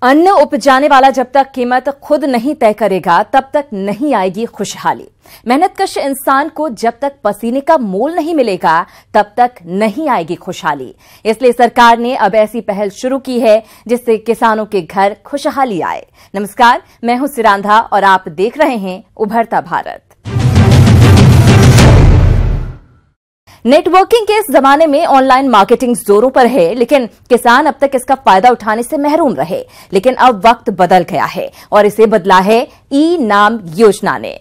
अन्न उपजाने वाला जब तक कीमत खुद नहीं तय करेगा तब तक नहीं आएगी खुशहाली। मेहनतकश इंसान को जब तक पसीने का मोल नहीं मिलेगा तब तक नहीं आएगी खुशहाली। इसलिए सरकार ने अब ऐसी पहल शुरू की है जिससे किसानों के घर खुशहाली आए। नमस्कार, मैं हूं सिरांधा और आप देख रहे हैं उभरता भारत। नेटवर्किंग के इस जमाने में ऑनलाइन मार्केटिंग जोरों पर है, लेकिन किसान अब तक इसका फायदा उठाने से महरूम रहे। लेकिन अब वक्त बदल गया है और इसे बदला है ई-नाम योजना ने।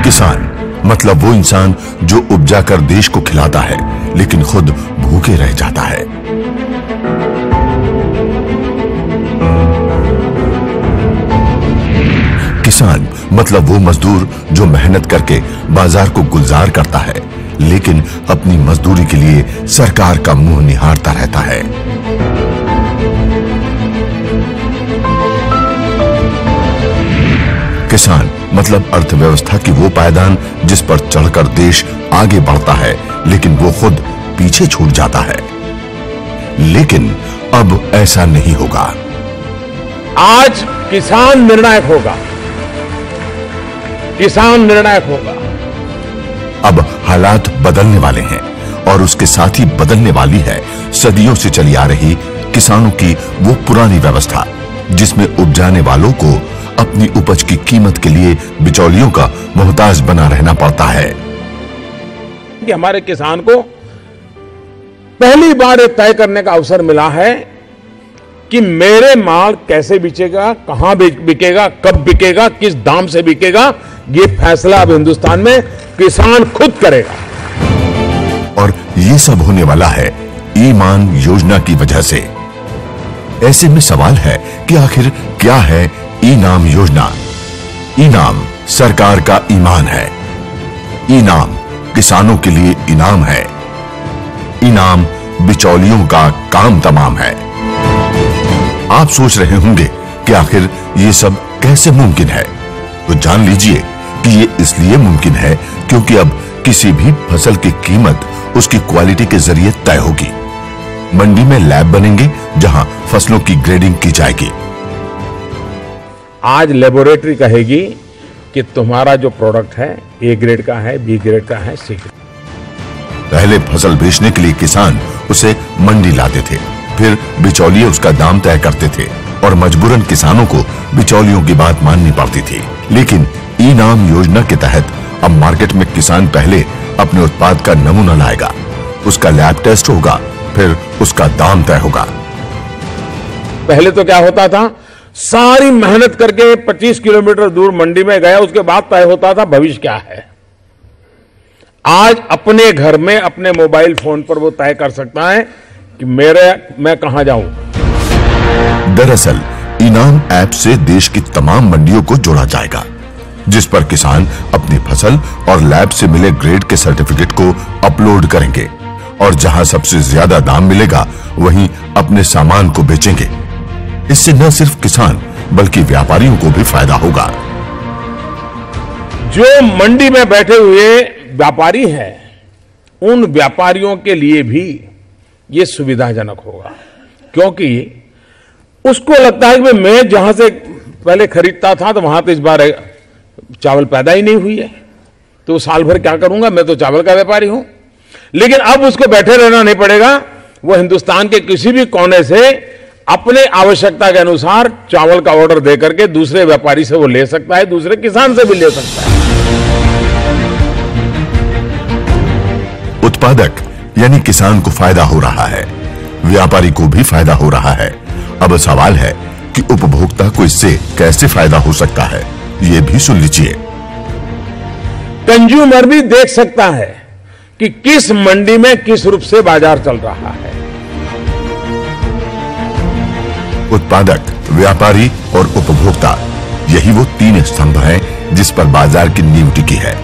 किसान मतलब वो इंसान जो उपजा कर देश को खिलाता है लेकिन खुद भूखे रह जाता है। किसान मतलब वो मजदूर जो मेहनत करके बाजार को गुलजार करता है लेकिन अपनी मजदूरी के लिए सरकार का मुंह निहारता रहता है। किसान मतलब अर्थव्यवस्था की वो पायदान जिस पर चढ़कर देश आगे बढ़ता है लेकिन वो खुद पीछे छूट जाता है। लेकिन अब ऐसा नहीं होगा। आज किसान निर्णायक होगा, किसान निर्णायक होगा। अब हालात बदलने वाले हैं और उसके साथ ही बदलने वाली है सदियों से चली आ रही किसानों की वो पुरानी व्यवस्था जिसमें उपजाने वालों को अपनी उपज की कीमत के लिए बिचौलियों का मोहताज बना रहना पड़ता है। कि हमारे किसान को पहली बार ये तय करने का अवसर मिला है कि मेरे माल कैसे बिकेगा, कहां बिकेगा, कब बिकेगा, किस दाम से बिकेगा, ये फैसला अब हिंदुस्तान में किसान खुद करेगा। और ये सब होने वाला है ई-मान योजना की वजह से। ऐसे में सवाल है कि आखिर क्या है ई-नाम योजना? ई-नाम सरकार का ईमान है। ई-नाम किसानों के लिए इनाम है। ई-नाम बिचौलियों का काम तमाम है। आप सोच रहे होंगे कि आखिर ये सब कैसे मुमकिन है, तो जान लीजिए कि ये इसलिए मुमकिन है क्योंकि अब किसी भी फसल की कीमत उसकी क्वालिटी के जरिए तय होगी। मंडी में लैब बनेंगे जहां फसलों की ग्रेडिंग की जाएगी। आज लेबोरेटरी कहेगी कि तुम्हारा जो प्रोडक्ट है ए ग्रेड का है, बी ग्रेड का है, सी ग्रेड। पहले फसल बेचने के लिए किसान उसे मंडी लाते थे, फिर बिचौलिए उसका दाम तय करते थे और मजबूरन किसानों को बिचौलियों की बात माननी पड़ती थी। लेकिन ई-नाम योजना के तहत अब मार्केट में किसान पहले अपने उत्पाद का नमूना लाएगा, उसका लैब टेस्ट होगा, फिर उसका दाम तय होगा। पहले तो क्या होता था, सारी मेहनत करके 25 किलोमीटर दूर मंडी में गया, उसके बाद तय होता था भविष्य क्या है। आज अपने घर में अपने मोबाइल फोन पर वो तय कर सकता है कि मैं कहां जाऊं। दरअसल ई-नाम ऐप से देश की तमाम मंडियों को जोड़ा जाएगा जिस पर किसान अपनी फसल और लैब से मिले ग्रेड के सर्टिफिकेट को अपलोड करेंगे और जहां सबसे ज्यादा दाम मिलेगा वहीं अपने सामान को बेचेंगे। इससे न सिर्फ किसान बल्कि व्यापारियों को भी फायदा होगा। जो मंडी में बैठे हुए व्यापारी हैं उन व्यापारियों के लिए भी ये सुविधाजनक होगा, क्योंकि उसको लगता है कि मैं जहां से पहले खरीदता था तो वहां तो इस बार चावल पैदा ही नहीं हुई है, तो साल भर क्या करूंगा, मैं तो चावल का व्यापारी हूं। लेकिन अब उसको बैठे रहना नहीं पड़ेगा, वो हिंदुस्तान के किसी भी कोने से अपने आवश्यकता के अनुसार चावल का ऑर्डर देकर के दूसरे व्यापारी से वो ले सकता है, दूसरे किसान से भी ले सकता है। उत्पादक यानी किसान को फायदा हो रहा है, व्यापारी को भी फायदा हो रहा है। अब सवाल है कि उपभोक्ता को इससे कैसे फायदा हो सकता है, ये भी सुन लीजिए। कंज्यूमर भी देख सकता है कि किस मंडी में किस रूप से बाजार चल रहा है। उत्पादक, व्यापारी और उपभोक्ता, यही वो तीन स्तंभ हैं जिस पर बाजार की नींव टिकी है।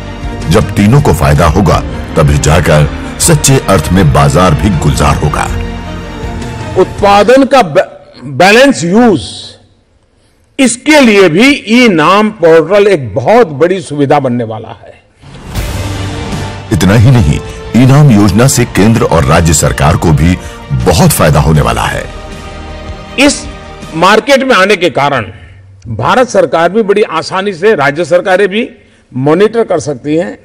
जब तीनों को फायदा होगा तभी जाकर सच्चे अर्थ में बाजार भी गुलजार होगा। उत्पादन का बैलेंस यूज, इसके लिए भी ई-नाम पोर्टल एक बहुत बड़ी सुविधा बनने वाला है। इतना ही नहीं, इनाम योजना से केंद्र और राज्य सरकार को भी बहुत फायदा होने वाला है। इस मार्केट में आने के कारण भारत सरकार भी बड़ी आसानी से, राज्य सरकारें भी मॉनिटर कर सकती हैं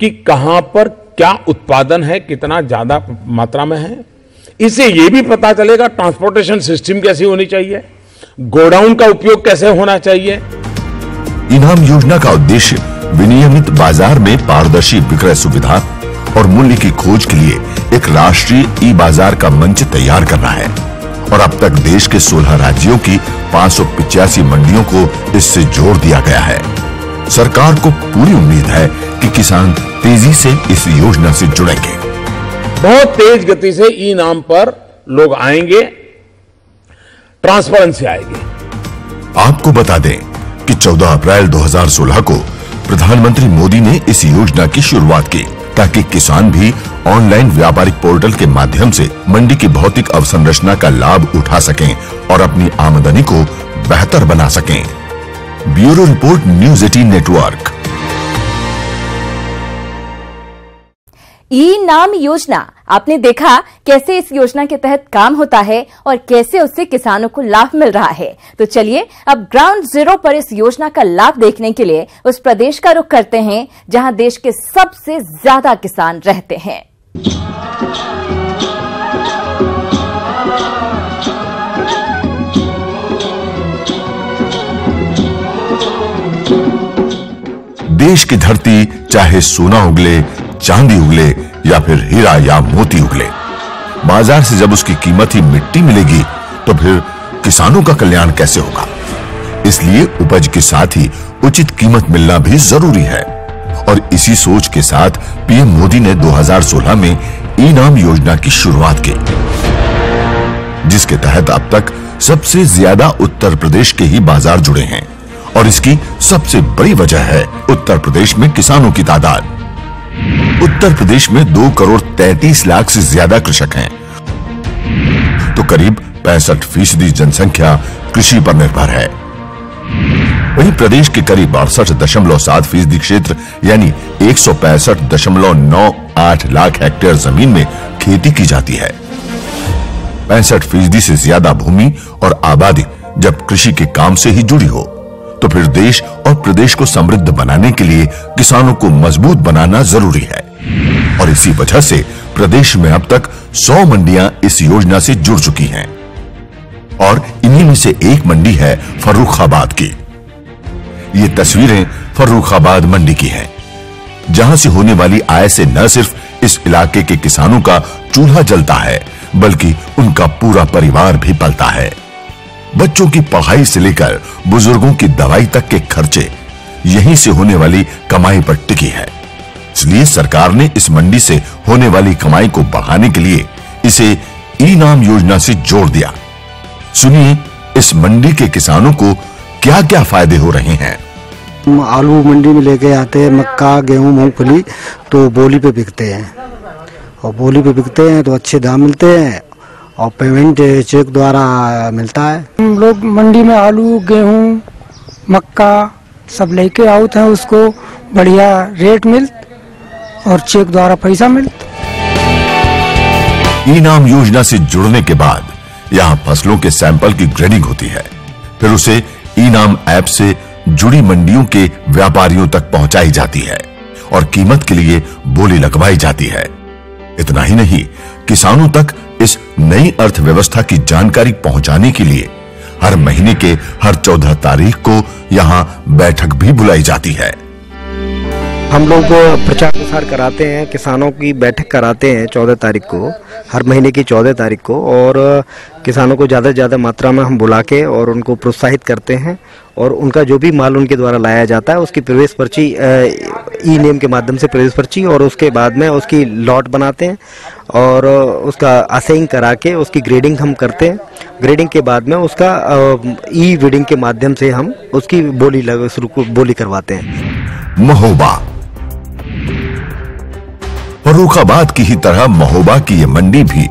कि कहां पर क्या उत्पादन है, कितना ज्यादा मात्रा में है। इससे यह भी पता चलेगा ट्रांसपोर्टेशन सिस्टम कैसी होनी चाहिए, गोडाउन का उपयोग कैसे होना चाहिए। इनाम योजना का उद्देश्य विनियमित बाजार में पारदर्शी विक्रय सुविधा और मूल्य की खोज के लिए एक राष्ट्रीय ई बाजार का मंच तैयार करना है और अब तक देश के 16 राज्यों की 585 मंडियों को इससे जोड़ दिया गया है। सरकार को पूरी उम्मीद है कि किसान तेजी से इस योजना से जुड़ेंगे। बहुत तेज गति से ई नाम पर लोग आएंगे, ट्रांसपेरेंसी आएगी। आपको बता दें कि 14 अप्रैल 2016 को प्रधानमंत्री मोदी ने इस योजना की शुरुआत की ताकि किसान भी ऑनलाइन व्यापारिक पोर्टल के माध्यम से मंडी की भौतिक अवसंरचना का लाभ उठा सकें और अपनी आमदनी को बेहतर बना सकें। Bureau report, news 18 network. E NAM योजना, आपने देखा कैसे इस योजना के तहत काम होता है और कैसे उससे किसानों को लाभ मिल रहा है। तो चलिए अब ग्राउंड जीरो पर इस योजना का लाभ देखने के लिए उस प्रदेश का रुख करते हैं जहां देश के सबसे ज्यादा किसान रहते हैं। देश की धरती चाहे सोना उगले, चांदी उगले या फिर हीरा या मोती उगले, बाजार से जब उसकी कीमत ही मिट्टी मिलेगी तो फिर किसानों का कल्याण कैसे होगा। इसलिए उपज के साथ ही उचित कीमत मिलना भी जरूरी है और इसी सोच के साथ पीएम मोदी ने 2016 में ई नाम योजना की शुरुआत की, जिसके तहत अब तक सबसे ज्यादा उत्तर प्रदेश के ही बाजार जुड़े हैं और इसकी सबसे बड़ी वजह है उत्तर प्रदेश में किसानों की तादाद। उत्तर प्रदेश में 2 करोड़ 33 लाख से ज्यादा कृषक हैं, तो करीब 65% जनसंख्या कृषि पर निर्भर है। वहीं प्रदेश के करीब 68.7% क्षेत्र यानी 165.98 लाख हेक्टेयर जमीन में खेती की जाती है। 65% से ज्यादा भूमि और आबादी जब कृषि के काम से ही जुड़ी हो तो फिर देश और प्रदेश को समृद्ध बनाने के लिए किसानों को मजबूत बनाना जरूरी है और इसी वजह से प्रदेश में अब तक 100 मंडियां इस योजना से जुड़ चुकी हैं और इन्हीं में से एक मंडी है फर्रुखाबाद की। ये तस्वीरें फर्रुखाबाद मंडी की हैं, जहां से होने वाली आय से न सिर्फ इस इलाके के किसानों का चूल्हा जलता है बल्कि उनका पूरा परिवार भी पलता है। बच्चों की पढ़ाई से लेकर बुजुर्गों की दवाई तक के खर्चे यहीं से होने वाली कमाई पर टिकी है। इसलिए सरकार ने इस मंडी से होने वाली कमाई को बढ़ाने के लिए इसे ई नाम योजना से जोड़ दिया। सुनिए इस मंडी के किसानों को क्या क्या फायदे हो रहे हैं। आलू मंडी में लेके आते हैं, मक्का, गेहूं, मूंगफली तो बोली पे बिकते हैं और बोली पे बिकते हैं तो अच्छे दाम मिलते हैं और पेमेंट चेक द्वारा मिलता है। हम लोग मंडी में आलू, गेहूं, मक्का सब लेके आते हैं, उसको बढ़िया रेट मिलता और चेक द्वारा पैसा मिलता। ई नाम योजना से जुड़ने के बाद यहाँ फसलों के सैंपल की ग्रेडिंग होती है, फिर उसे ई नाम ऐप से जुड़ी मंडियों के व्यापारियों तक पहुंचाई जाती है और कीमत के लिए बोली लगवाई जाती है। इतना ही नहीं, किसानों तक इस नई अर्थव्यवस्था की जानकारी पहुंचाने के लिए हर महीने के हर 14 तारीख को यहाँ बैठक भी बुलाई जाती है। हम लोग प्रचार प्रसार कराते हैं, किसानों की बैठक कराते हैं 14 तारीख को, हर महीने की 14 तारीख को, और किसानों को ज़्यादा से ज़्यादा मात्रा में हम बुला के और उनको प्रोत्साहित करते हैं और उनका जो भी माल उनके द्वारा लाया जाता है उसकी प्रवेश पर्ची ई नेम के माध्यम से प्रवेश पर्ची और उसके बाद में उसकी लॉट बनाते हैं और उसका असाइन करा के उसकी ग्रेडिंग हम करते हैं। ग्रेडिंग के बाद में उसका ई वीडिंग के माध्यम से हम उसकी बोली करवाते हैं। महोबा, फर्रुखाबाद की ही तरह महोबा की ये मंडी भी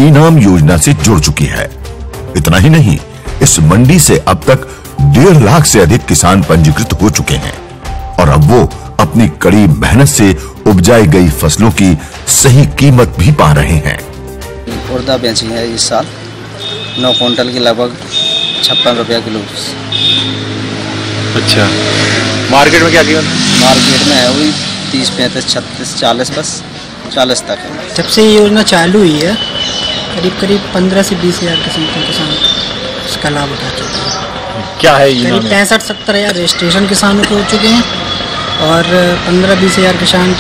ई नाम योजना से जुड़ चुकी है। इतना ही नहीं, इस मंडी से अब तक 1.5 लाख से अधिक किसान पंजीकृत हो चुके हैं और अब वो अपनी कड़ी मेहनत से उपजाई गई फसलों की सही कीमत भी पा रहे हैं। उड़दा बेची है इस साल 9 क्विंटल की लगभग 56 रुपया किलो। अच्छा, मार्केट में क्या कीमत? मार्केट में है वही 30, 35, 36, 40, बस 40 तक है। जब से ये योजना चालू हुई है करीब 15 से 20 हज़ार किसान इसका लाभ उठा चुके हैं। क्या है करीब 65-70 हज़ार रजिस्ट्रेशन किसानों के हो चुके हैं और 15-20 हज़ार किसान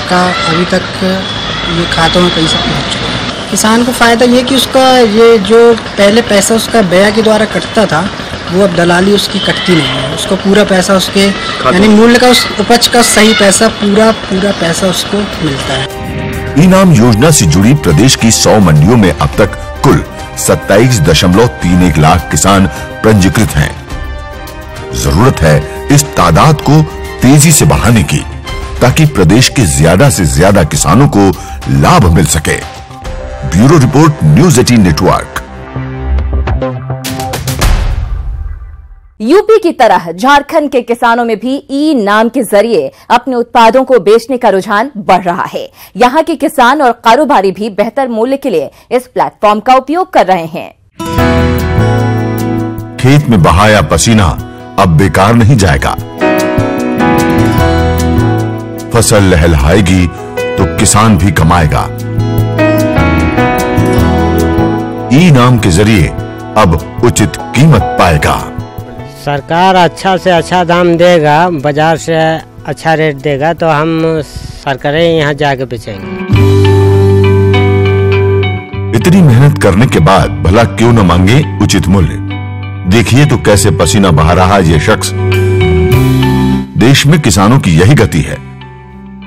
का अभी तक ये खातों में पैसा पहुँच चुका है। किसान को फ़ायदा ये कि उसका ये जो पहले पैसा उसका बैया के द्वारा कटता था वो अब दलाली उसकी कटती नहीं है। उसको पूरा पैसा उसके यानी मूल्य का उस उपज का सही पैसा पूरा पैसा उसको मिलता है। इनाम योजना से जुड़ी प्रदेश की 100 मंडियों में अब तक कुल 27.31 लाख किसान पंजीकृत हैं। जरूरत है इस तादाद को तेजी से बढ़ाने की ताकि प्रदेश के ज्यादा से ज्यादा किसानों को लाभ मिल सके। Bureau report, news 18 network. UP की तरह झारखंड के किसानों में भी ई नाम के जरिए अपने उत्पादों को बेचने का रुझान बढ़ रहा है। यहां के किसान और कारोबारी भी बेहतर मूल्य के लिए इस प्लेटफॉर्म का उपयोग कर रहे हैं। खेत में बहाया पसीना अब बेकार नहीं जाएगा। फसल लहलहाएगी तो किसान भी कमाएगा। ई नाम के जरिए अब उचित कीमत पाएगा। सरकार अच्छा से अच्छा दाम देगा, बाजार से अच्छा रेट देगा तो हम सरकारी यहाँ जाके बेचेंगे। इतनी मेहनत करने के बाद भला क्यों न मांगे उचित मूल्य। देखिए तो कैसे पसीना बहा रहा ये शख्स। देश में किसानों की यही गति है।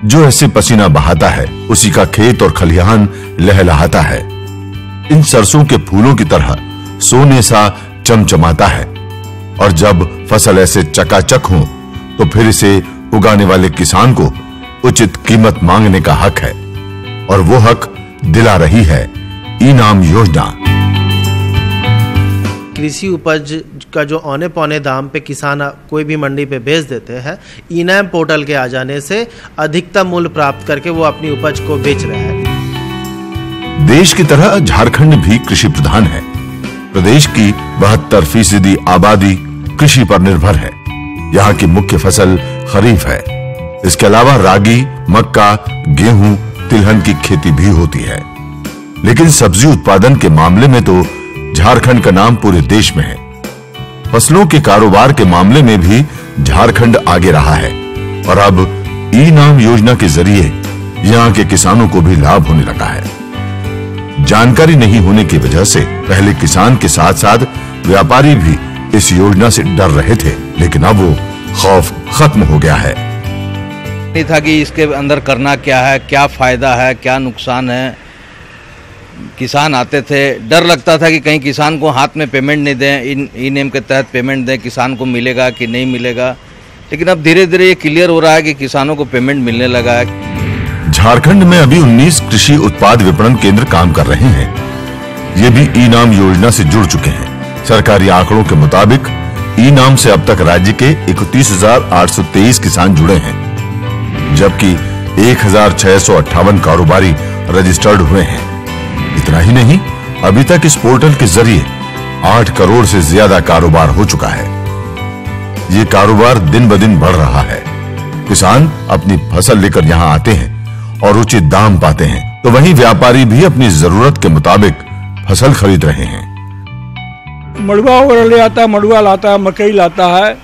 जो ऐसे पसीना बहाता है उसी का खेत और खलिहान लहलहाता है। इन सरसों के फूलों की तरह सोने सा चमचमाता है और जब फसल ऐसे चकाचक हो तो फिर इसे उगाने वाले किसान को उचित कीमत मांगने का हक है और वो हक दिला रही है इनाम योजना। कृषि उपज का जो औने पौने दाम पे किसान कोई भी मंडी पे बेच देते हैं, इनाम पोर्टल के आ जाने से अधिकतम मूल्य प्राप्त करके वो अपनी उपज को बेच रहे हैं। देश की तरह झारखंड भी कृषि प्रधान है। प्रदेश की 72% आबादी कृषि पर निर्भर है। यहाँ की मुख्य फसल खरीफ है। इसके अलावा रागी, मक्का, गेहूं, तिलहन की खेती भी होती है। लेकिन सब्जी उत्पादन के मामले में तो झारखंड का नाम पूरे देश में है। फसलों के कारोबार के मामले में भी झारखंड आगे रहा है और अब ई नाम योजना के जरिए यहाँ के किसानों को भी लाभ होने लगा है। जानकारी नहीं होने की वजह से पहले किसान के साथ साथ व्यापारी भी इस योजना से डर रहे थे, लेकिन अब वो खौफ खत्म हो गया है। नहीं था कि इसके अंदर करना क्या है, क्या फायदा है, क्या नुकसान है। किसान आते थे, डर लगता था कि कहीं किसान को हाथ में पेमेंट नहीं दें, ई नेम के तहत पेमेंट दें, किसान को मिलेगा कि नहीं मिलेगा। लेकिन अब धीरे धीरे ये क्लियर हो रहा है कि किसानों को पेमेंट मिलने लगा है। झारखंड में अभी 19 कृषि उत्पाद विपणन केंद्र काम कर रहे हैं। ये भी ई नाम योजना से जुड़ चुके हैं। सरकारी आंकड़ों के मुताबिक ई नाम से अब तक राज्य के 31,823 किसान जुड़े हैं, जबकि 1,658 कारोबारी रजिस्टर्ड हुए हैं। इतना ही नहीं, अभी तक इस पोर्टल के जरिए 8 करोड़ से ज्यादा कारोबार हो चुका है। ये कारोबार दिन ब दिन बढ़ रहा है। किसान अपनी फसल लेकर यहाँ आते हैं और उचित दाम पाते हैं, तो वहीं व्यापारी भी अपनी जरूरत के मुताबिक फसल खरीद रहे हैं। मड़ुआ वगैरह ले आता है, मड़ुआ लाता है, मकई लाता है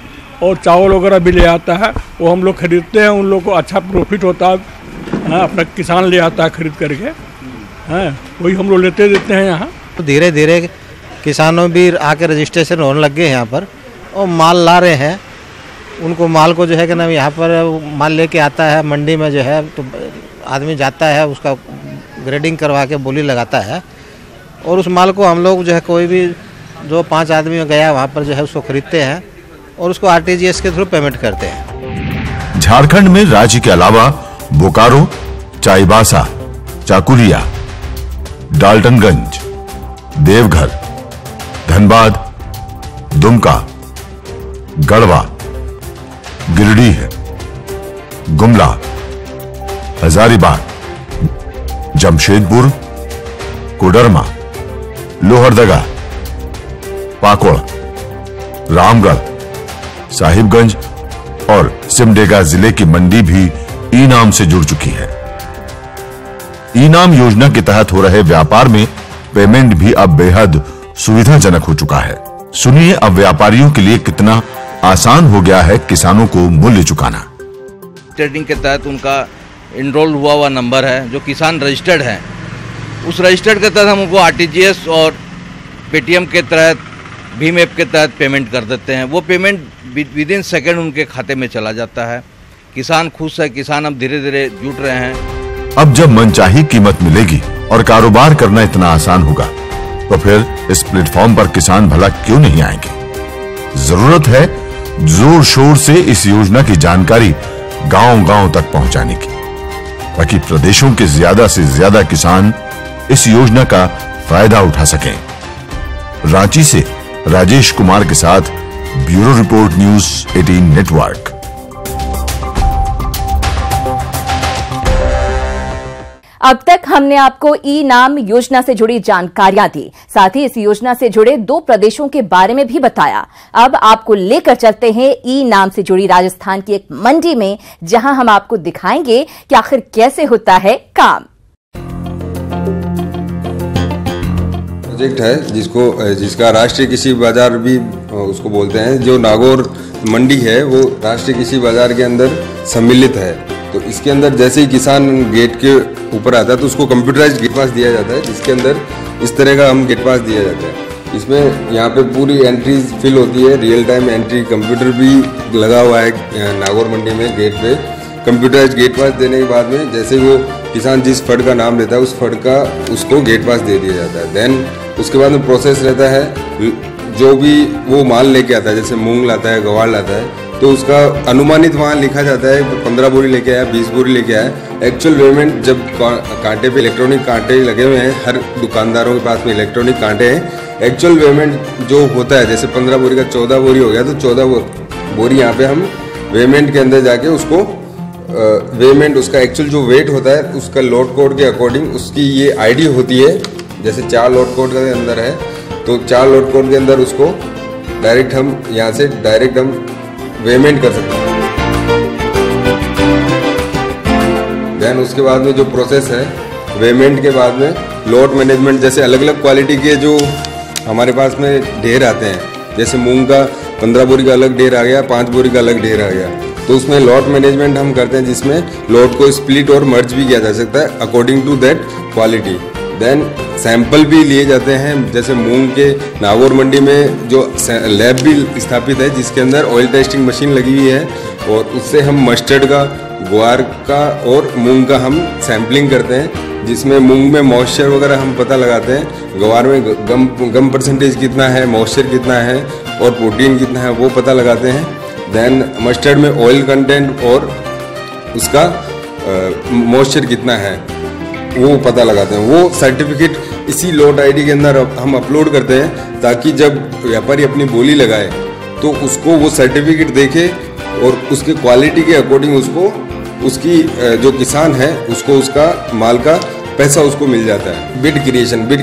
और चावल वगैरह भी ले आता है। वो हम लोग खरीदते हैं, उन लोग को अच्छा प्रॉफिट होता है। अपना किसान ले आता है खरीद करके, वही हम लोग लेते देते हैं यहाँ। तो धीरे धीरे किसानों भी आके रजिस्ट्रेशन होने लग गए यहाँ पर और माल ला रहे हैं। उनको माल को जो है कि ना यहाँ पर माल लेके आता है मंडी में, जो है तो आदमी जाता है, उसका ग्रेडिंग करवा के बोली लगाता है और उस माल को हम लोग जो है कोई भी जो 5 आदमी गया वहाँ पर जो है उसको खरीदते हैं और उसको RTGS के थ्रू पेमेंट करते हैं। झारखंड में राज्य के अलावा बोकारो, चाईबासा, चाकुलिया, डाल्टनगंज, देवघर, धनबाद, दुमका, गढ़वा, गिरिडीह, गुमला, हजारीबाग, जमशेदपुर, कोडरमा, लोहरदगा, पाकुड़, रामगढ़, साहिबगंज और सिमडेगा जिले की मंडी भी ई नाम से जुड़ चुकी है। ई नाम योजना के तहत हो रहे व्यापार में पेमेंट भी अब बेहद सुविधाजनक हो चुका है। सुनिए अब व्यापारियों के लिए कितना आसान हो गया है किसानों को मूल्य चुकाना। ट्रेडिंग के तहत उनका इनरोल हुआ नंबर है, जो किसान रजिस्टर्ड है, उस रजिस्टर्ड के तहत हम उनको आरटीजीएस और पेटीएम के तहत, भीम ऐप के तहत पेमेंट कर देते हैं। वो पेमेंट विद इन सेकेंड उनके खाते में चला जाता है। किसान खुश है, किसान अब धीरे धीरे जुट रहे हैं। अब जब मनचाही कीमत मिलेगी और कारोबार करना इतना आसान होगा, तो फिर इस प्लेटफॉर्म पर किसान भला क्यों नहीं आएंगे। जरूरत है जोर शोर से इस योजना की जानकारी गांव-गांव तक पहुंचाने की, ताकि प्रदेशों के ज्यादा से ज्यादा किसान इस योजना का फायदा उठा सकें। रांची से राजेश कुमार के साथ ब्यूरो रिपोर्ट, न्यूज 18 नेटवर्क। अब तक हमने आपको ई नाम योजना से जुड़ी जानकारियां दी, साथ ही इस योजना से जुड़े 2 प्रदेशों के बारे में भी बताया। अब आपको लेकर चलते हैं ई नाम से जुड़ी राजस्थान की एक मंडी में, जहां हम आपको दिखाएंगे कि आखिर कैसे होता है काम। प्रोजेक्ट है जिसका राष्ट्रीय कृषि बाजार भी उसको बोलते हैं। जो नागौर मंडी है वो राष्ट्रीय कृषि बाजार के अंदर सम्मिलित है। तो इसके अंदर जैसे ही किसान गेट के ऊपर आता है तो उसको कंप्यूटराइज्ड गेट पास दिया जाता है, जिसके अंदर इस तरह का हम गेट पास दिया जाता है। इसमें यहाँ पे पूरी एंट्रीज फिल होती है, रियल टाइम एंट्री, कंप्यूटर भी लगा हुआ है नागौर मंडी में गेट पे। कंप्यूटराइज्ड गेट पास देने के बाद में जैसे वो किसान जिस फंड का नाम लेता है उस फंड का उसको गेट पास दे दिया जाता है। देन उसके बाद में प्रोसेस रहता है, जो भी वो माल लेके आता है, जैसे मूंग लाता है, गवार लाता है, तो उसका अनुमानित वहाँ लिखा जाता है 15 बोरी लेके आया, 20 बोरी लेके आया। एक्चुअल पेमेंट जब कांटे पे इलेक्ट्रॉनिक कांटे लगे हुए हैं, हर दुकानदारों के पास में इलेक्ट्रॉनिक कांटे हैं। एक्चुअल पेमेंट जो होता है, जैसे 15 बोरी का 14 बोरी हो गया, तो 14 बोरी यहाँ पे हम पेमेंट के अंदर जाके उसको पेमेंट उसका एक्चुअल जो वेट होता है उसका लोड कोड के अकॉर्डिंग उसकी ये आईडी होती है। जैसे 4 लोड कोड के अंदर है, तो 4 लोड कोड के अंदर उसको डायरेक्ट हम यहाँ से डायरेक्ट हम पेमेंट कर सकते हैं। देन उसके बाद में जो प्रोसेस है पेमेंट के बाद में लोड मैनेजमेंट, जैसे अलग अलग क्वालिटी के जो हमारे पास में ढेर आते हैं, जैसे मूंग का 15 बोरी का अलग ढेर आ गया, 5 बोरी का अलग ढेर आ गया, तो उसमें लॉट मैनेजमेंट हम करते हैं, जिसमें लोड को स्प्लिट और मर्ज भी किया जा सकता है according to that quality. Then sample भी लिए जाते हैं, जैसे मूंग के नागौर मंडी में जो लैब भी स्थापित है जिसके अंदर ऑयल टेस्टिंग मशीन लगी हुई है, और उससे हम मस्टर्ड का, ग्वार का और मूंग का हम सैम्पलिंग करते हैं, जिसमें मूंग में मॉइस्चर वगैरह हम पता लगाते हैं, ग्वार में गम परसेंटेज कितना है, मॉइस्चर कितना है और प्रोटीन कितना है वो पता लगाते हैं। देन मस्टर्ड में ऑयल कंटेंट और उसका मॉइस्चर कितना है वो पता लगाते हैं। वो सर्टिफिकेट इसी लोड आईडी के अंदर हम अपलोड करते हैं, ताकि जब व्यापारी अपनी बोली लगाए तो उसको वो सर्टिफिकेट देखे और उसके क्वालिटी के अकॉर्डिंग उसको उसकी जो किसान है उसको उसका माल का पैसा उसको मिल जाता है। बिड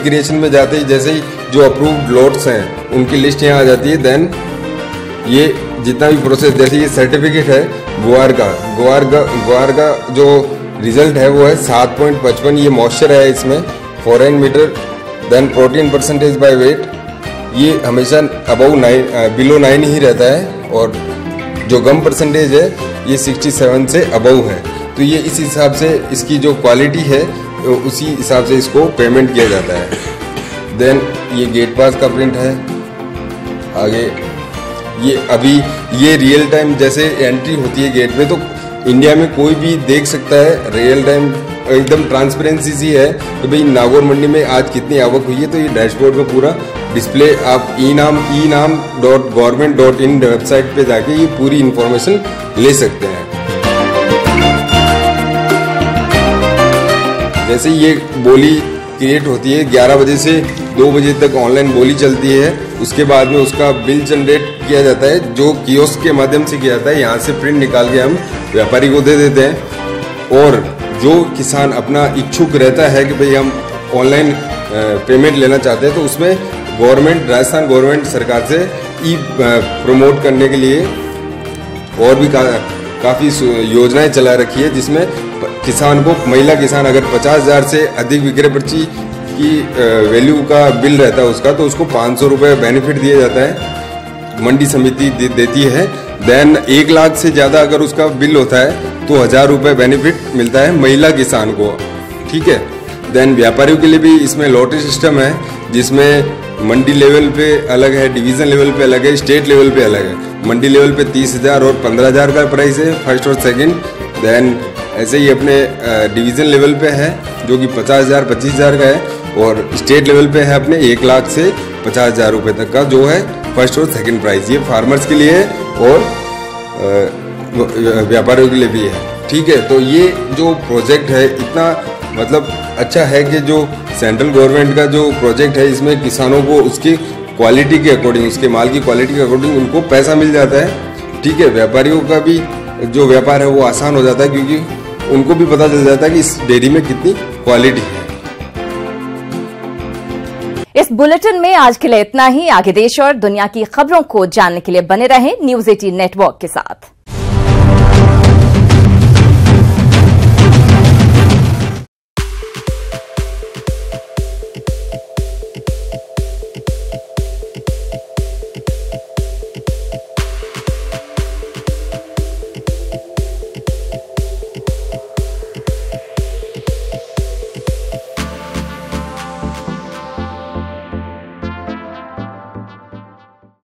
क्रिएशन में जाते ही जैसे ही जो अप्रूव्ड लॉट्स हैं उनकी लिस्ट यहाँ आ जाती है। देन ये जितना भी प्रोसेस, जैसे ये सर्टिफिकेट है ग्वार का जो रिजल्ट है वो है 7.55, ये मॉइस्चर है इसमें 4 meter. Then protein percentage by weight, ये हमेशा अबव 9 बिलो 9 ही रहता है, और जो गम परसेंटेज है ये 67 से अबव है। तो ये इस हिसाब से इसकी जो क्वालिटी है उसी हिसाब से इसको पेमेंट किया जाता है। देन ये गेट पास का प्रिंट है। आगे ये अभी ये रियल टाइम जैसे एंट्री होती है गेट पे, तो इंडिया में कोई भी देख सकता है, रियल टाइम एकदम ट्रांसपेरेंसी सी है कि भाई नागौर मंडी में आज कितनी आवक हुई है। तो ये डैशबोर्ड में पूरा डिस्प्ले आप enam.government.in वेबसाइट पे जाके ये पूरी इंफॉर्मेशन ले सकते हैं। जैसे ये बोली क्रिएट होती है 11 बजे से 2 बजे तक ऑनलाइन बोली चलती है। उसके बाद में उसका बिल जनरेट किया जाता है, जो कियोस्क के माध्यम से किया जाता है। यहाँ से प्रिंट निकाल के हम व्यापारी को दे देते हैं। और जो किसान अपना इच्छुक रहता है कि भाई हम ऑनलाइन पेमेंट लेना चाहते हैं, तो उसमें गवर्नमेंट, राजस्थान गवर्नमेंट सरकार से प्रमोट करने के लिए और भी काफ़ी योजनाएं चला रखी है, जिसमें किसान को, महिला किसान अगर 50,000 से अधिक विक्रय पर्ची की वैल्यू का बिल रहता है उसका, तो उसको 500 रुपये बेनिफिट दिया जाता है, मंडी समिति देती है। देन 1 लाख से ज़्यादा अगर उसका बिल होता है तो 1000 रुपये बेनिफिट मिलता है महिला किसान को, ठीक है। देन व्यापारियों के लिए भी इसमें लॉटरी सिस्टम है, जिसमें मंडी लेवल पे अलग है, डिवीज़न लेवल पे अलग है, स्टेट लेवल पे अलग है। मंडी लेवल पे 30,000 और 15,000 का प्राइस है, फर्स्ट और सेकंड। देन ऐसे ही अपने डिवीज़न लेवल पे है जो कि 50,000, 25,000 का है, और स्टेट लेवल पे है अपने 1 लाख से 50,000 रुपये तक का, जो है फर्स्ट और सेकंड प्राइस। ये फार्मर्स के लिए है और व्यापारियों के लिए भी है, ठीक है। तो ये जो प्रोजेक्ट है इतना मतलब अच्छा है कि जो सेंट्रल गवर्नमेंट का जो प्रोजेक्ट है, इसमें किसानों को उसकी क्वालिटी के अकॉर्डिंग, उसके माल की क्वालिटी के अकॉर्डिंग उनको पैसा मिल जाता है, ठीक है। व्यापारियों का भी जो व्यापार है वो आसान हो जाता है, क्योंकि उनको भी पता चल जाता है कि इस डेयरी में कितनी क्वालिटी है। इस बुलेटिन में आज के लिए इतना ही। आगे देश और दुनिया की खबरों को जानने के लिए बने रहें न्यूज़ 18 नेटवर्क के साथ।